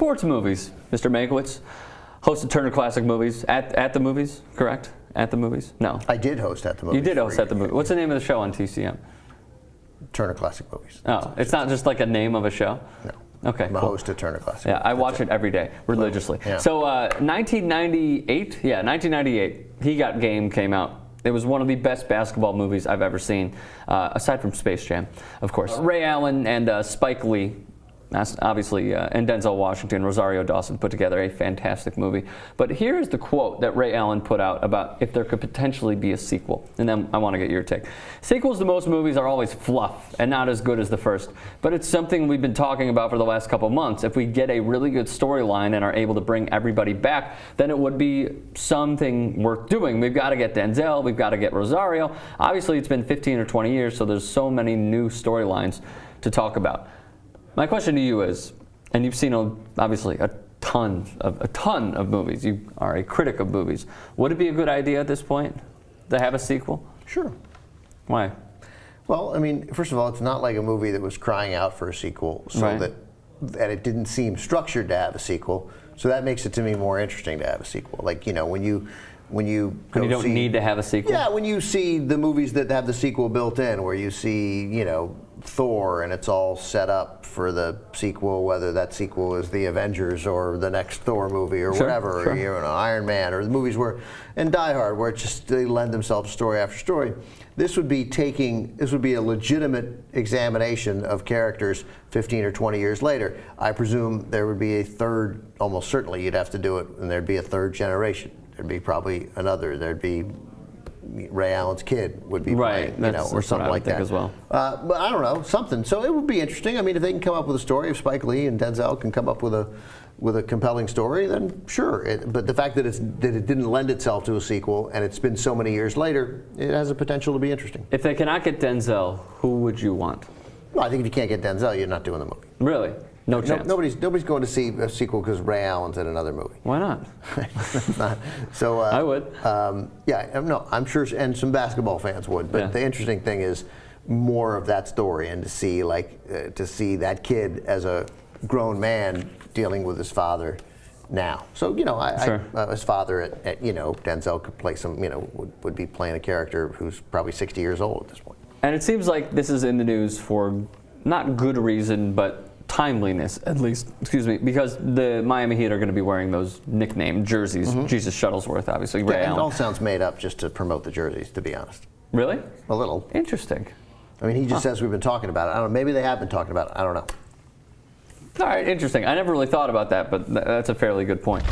sports movies, Mr. Mankiewicz. Hosted Turner Classic Movies at the movies, correct? At the movies? No. I did host at the movies. You did host at the movies. What's the name of the show on TCM? Turner Classic Movies. Oh, it's not just like a name of a show? No. Okay, I'm a cool. host at Turner Classic. Yeah, I watch it every day, religiously. Yeah. So 1998, yeah, 1998, He Got Game came out. It was one of the best basketball movies I've ever seen, aside from Space Jam, of course. Ray Allen and Spike Lee, obviously, and Denzel Washington, Rosario Dawson put together a fantastic movie. But here's the quote that Ray Allen put out about if there could potentially be a sequel. And then I want to get your take. Sequels to most movies are always fluff and not as good as the first. But it's something we've been talking about for the last couple months. If we get a really good storyline and are able to bring everybody back, then it would be something worth doing. We've got to get Denzel. We've got to get Rosario. Obviously, it's been 15 or 20 years, so there's so many new storylines to talk about. My question to you is, and you've seen obviously a ton of movies. You are a critic of movies. Would it be a good idea at this point to have a sequel? Sure. Why? Well, I mean, first of all, it's not like a movie that was crying out for a sequel, so Right. that it didn't seem structured to have a sequel. So that makes it to me more interesting to have a sequel. Like, you know, when you go don't need to have a sequel. Yeah, when you see the movies that have the sequel built in, where you see, you know, Thor and it's all set up for the sequel, whether that sequel is the Avengers or the next Thor movie or whatever, sure. or, you know, Iron Man, or the movies where, and Die Hard, where it just they lend themselves story after story. This would be a legitimate examination of characters 15 or 20 years later. I presume there would be a third, almost certainly you'd have to do it, and there'd be a third generation. There'd be probably another. There'd be Ray Allen's kid would be Right, playing, you know, or something like that as well. But I don't know, something. So it would be interesting. I mean, if they can come up with a story, if Spike Lee and Denzel can come up with a compelling story, then sure. But the fact that it didn't lend itself to a sequel, and it's been so many years later, it has a potential to be interesting. If they cannot get Denzel, who would you want? Well, I think if you can't get Denzel, you're not doing the movie. Really? No chance. Nobody's going to see a sequel because Ray Allen's in another movie. Why not? So I would. Yeah, no, I'm sure, and some basketball fans would. But Yeah. the interesting thing is more of that story, and to see that kid as a grown man dealing with his father now. So, you know, Sure. his father at you know, Denzel could play some, you know, would be playing a character who's probably 60 years old at this point. And it seems like this is in the news for not good reason, but timeliness, at least, excuse me, because the Miami Heat are going to be wearing those nickname jerseys. Jesus Shuttlesworth, obviously, Ray Yeah, it Allen. all sounds made up just to promote the jerseys, to be honest. Really? A little. Interesting. I mean, he just says we've been talking about it. I don't know. Maybe they have been talking about it. I don't know. All right, interesting. I never really thought about that, but that's a fairly good point.